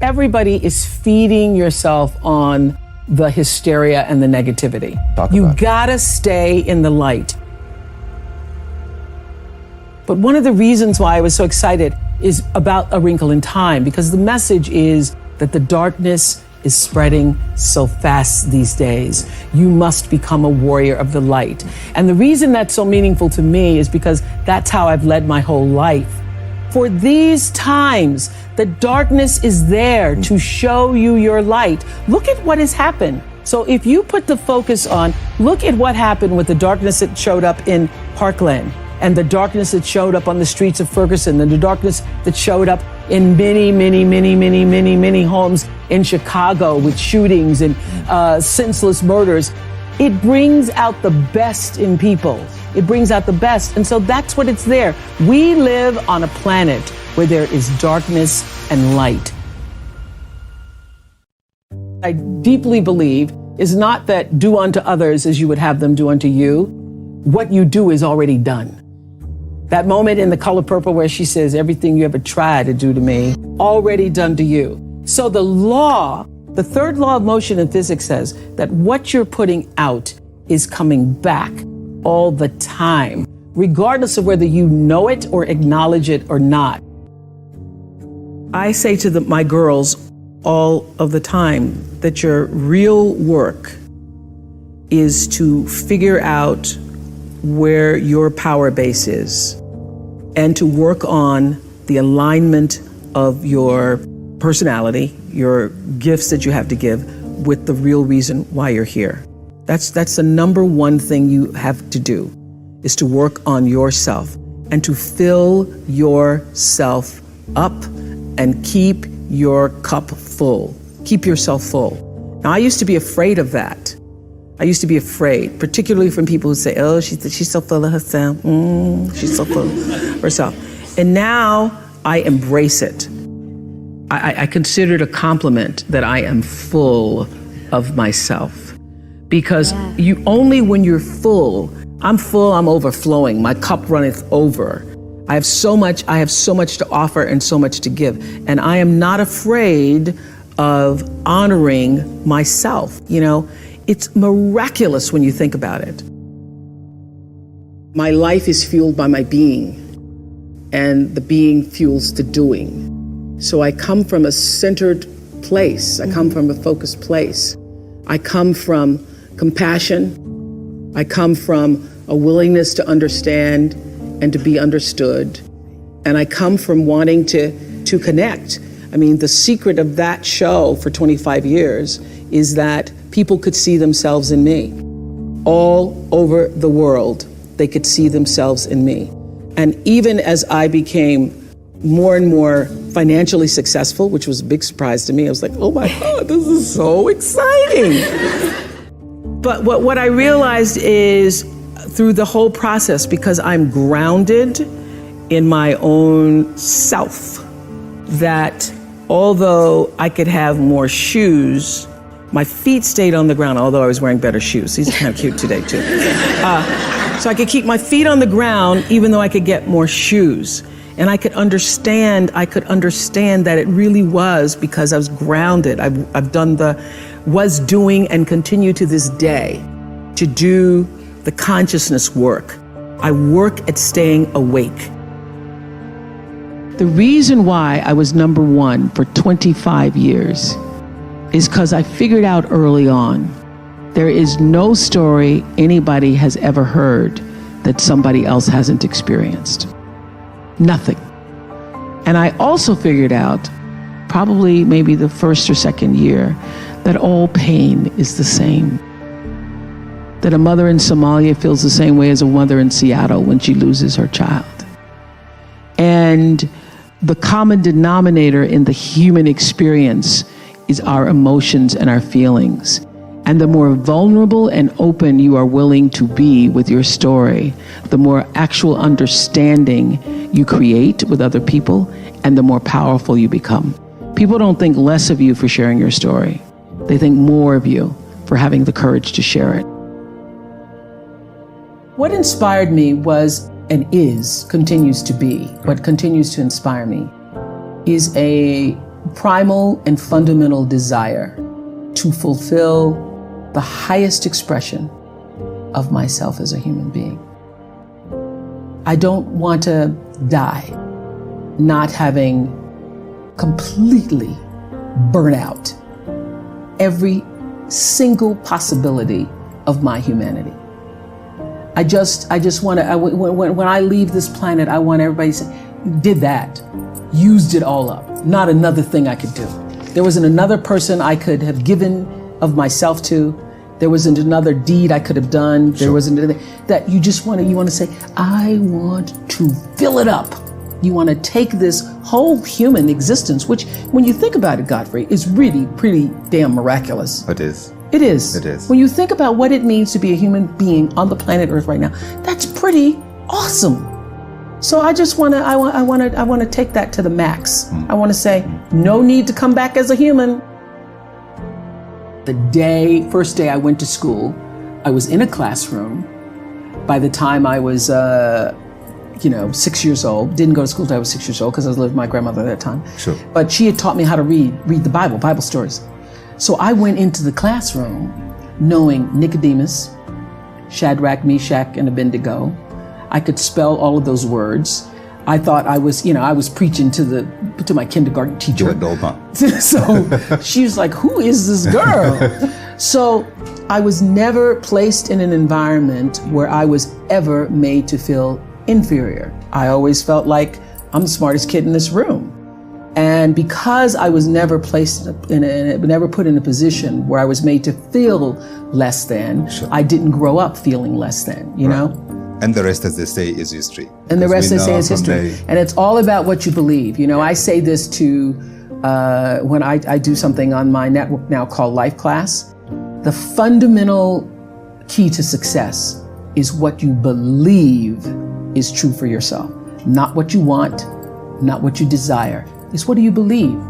Everybody is feeding yourself on the hysteria and the negativity. You gotta stay in the light. But one of the reasons why I was so excited is about A Wrinkle in Time, because the message is that the darkness is spreading so fast these days. You must become a warrior of the light. And the reason that's so meaningful to me is because that's how I've led my whole life. For these times, the darkness is there to show you your light. Look at what has happened. So if you put the focus on, look at what happened with the darkness that showed up in Parkland, and the darkness that showed up on the streets of Ferguson, and the darkness that showed up in many homes in Chicago with shootings and senseless murders. It brings out the best in people. It brings out the best. And so that's what it's there. We live on a planet where there is darkness and light. I deeply believe is not that do unto others as you would have them do unto you. What you do is already done. That moment in The Color Purple where she says, everything you ever tried to do to me, already done to you. So the law, the third law of motion in physics says that what you're putting out is coming back all the time, regardless of whether you know it or acknowledge it or not. I say to my girls all of the time that your real work is to figure out where your power base is and to work on the alignment of your personality, your gifts that you have to give with the real reason why you're here. That's the number one thing you have to do, is to work on yourself and to fill yourself up and keep your cup full. Keep yourself full. Now, I used to be afraid of that. I used to be afraid, particularly from people who say, oh, she's so full of herself. She's so full of herself. And now I embrace it. I consider it a compliment that I am full of myself. Because you only when you're full, I'm overflowing, my cup runneth over. I have so much to offer and so much to give. And I am not afraid of honoring myself. You know, it's miraculous when you think about it. My life is fueled by my being, and the being fuels the doing. So I come from a centered place. I come from a focused place. I come from compassion. I come from a willingness to understand and to be understood. And I come from wanting to connect. I mean, the secret of that show for 25 years is that people could see themselves in me. All over the world, they could see themselves in me. And even as I became more and more financially successful, which was a big surprise to me, I was like, oh my God, this is so exciting. But what I realized is through the whole process, because I'm grounded in my own self, that although I could have more shoes, my feet stayed on the ground, although I was wearing better shoes. These are kind of cute today, too. So I could keep my feet on the ground, even though I could get more shoes. And I could understand that it really was because I was grounded. I've done was doing and continue to this day to do the consciousness work. I work at staying awake. The reason why I was number one for 25 years is because I figured out early on, there is no story anybody has ever heard that somebody else hasn't experienced. Nothing. And I also figured out, probably maybe the first or second year, that all pain is the same. That a mother in Somalia feels the same way as a mother in Seattle when she loses her child. And the common denominator in the human experience is our emotions and our feelings. And the more vulnerable and open you are willing to be with your story, the more actual understanding you create with other people, and the more powerful you become. People don't think less of you for sharing your story. They think more of you for having the courage to share it. What inspired me was, and continues to be, what continues to inspire me, is a primal and fundamental desire to fulfill the highest expression of myself as a human being. I don't want to die not having completely burnt out every single possibility of my humanity. I just want to, when I leave this planet, I want everybody to say, did that, used it all up, not another thing I could do. There wasn't another person I could have given of myself to. There wasn't another deed I could have done. There wasn't anything that you want to say, I want to fill it up. You want to take this whole human existence, which when you think about it, Godfrey, is really pretty damn miraculous. It is. It is. It is. When you think about what it means to be a human being on the planet Earth right now, that's pretty awesome. So I just want to take that to the max. I want to say, no need to come back as a human. The first day I went to school, I was in a classroom. By the time I was, 6 years old, didn't go to school until I was 6 years old because I was living with my grandmother at that time. Sure. But she had taught me how to read the Bible stories. So I went into the classroom knowing Nicodemus, Shadrach, Meshach, and Abednego. I could spell all of those words. I thought I was preaching to my kindergarten teacher. So she was like, who is this girl? So I was never placed in an environment where I was ever made to feel inferior. I always felt like I'm the smartest kid in this room. And because I was never placed never put in a position where I was made to feel less than, I didn't grow up feeling less than, you know? And the rest, as they say, is history. And the rest, they say, is history. And it's all about what you believe. You know, I say this to, when I do something on my network now called Life Class, the fundamental key to success is what you believe is true for yourself. Not what you want, not what you desire. It's what do you believe?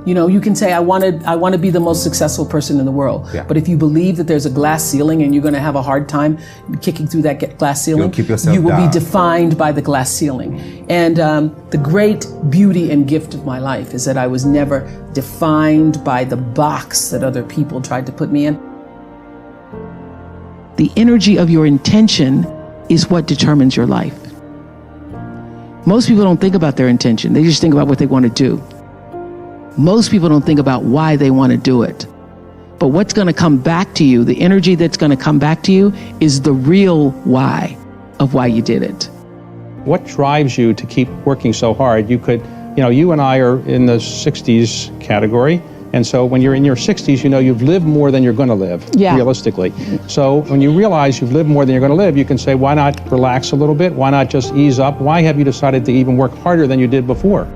You know, you can say, I want to be the most successful person in the world. Yeah. But if you believe that there's a glass ceiling and you're going to have a hard time kicking through that glass ceiling, you will be defined by the glass ceiling. And the great beauty and gift of my life is that I was never defined by the box that other people tried to put me in. The energy of your intention is what determines your life. Most people don't think about their intention. They just think about what they want to do. Most people don't think about why they want to do it. But what's going to come back to you, the energy that's going to come back to you, is the real why of why you did it. What drives you to keep working so hard? You and I are in the 60s category. And so when you're in your 60s, you know you've lived more than you're going to live, realistically. So when you realize you've lived more than you're going to live, you can say, why not relax a little bit? Why not just ease up? Why have you decided to even work harder than you did before?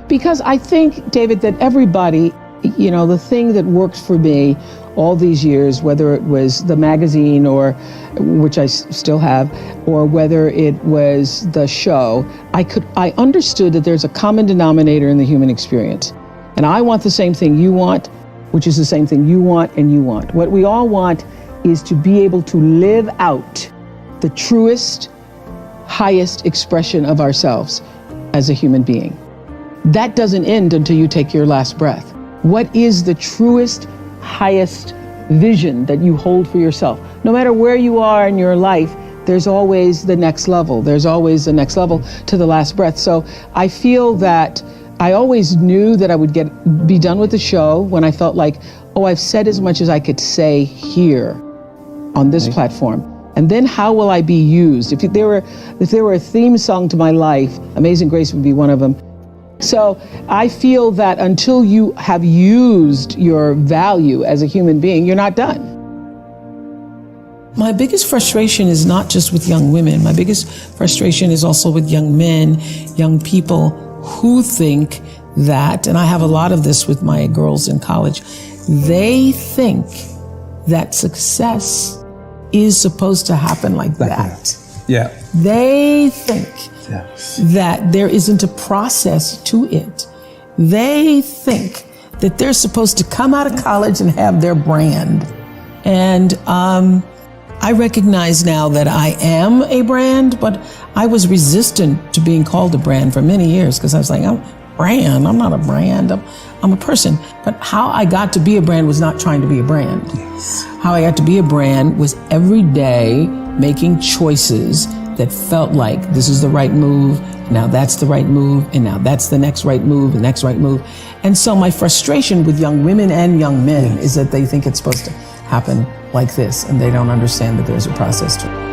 Because I think, David, that everybody, you know, the thing that worked for me all these years, whether it was the magazine, or which I still have, or whether it was the show, I understood that there's a common denominator in the human experience. And I want the same thing you want, which is the same thing you want and you want. What we all want is to be able to live out the truest, highest expression of ourselves as a human being. That doesn't end until you take your last breath. What is the truest, highest vision that you hold for yourself? No matter where you are in your life, there's always the next level. There's always the next level to the last breath. So I feel that I always knew that I would be done with the show when I felt like, oh, I've said as much as I could say here on this platform. And then how will I be used? If there were a theme song to my life, Amazing Grace would be one of them. So I feel that until you have used your value as a human being, you're not done. My biggest frustration is not just with young women. My biggest frustration is also with young men, young people who think that, and I have a lot of this with my girls in college, they think that success is supposed to happen like that. Yeah. They think that there isn't a process to it. They think that they're supposed to come out of college and have their brand. And I recognize now that I am a brand, but I was resistant to being called a brand for many years because I was like, brand. I'm not a brand. I'm a person. But how I got to be a brand was not trying to be a brand. Yes. How I got to be a brand was every day making choices that felt like this is the right move, now that's the right move, and now that's the next right move, the next right move. And so my frustration with young women and young men is that they think it's supposed to happen like this, and they don't understand that there's a process to it.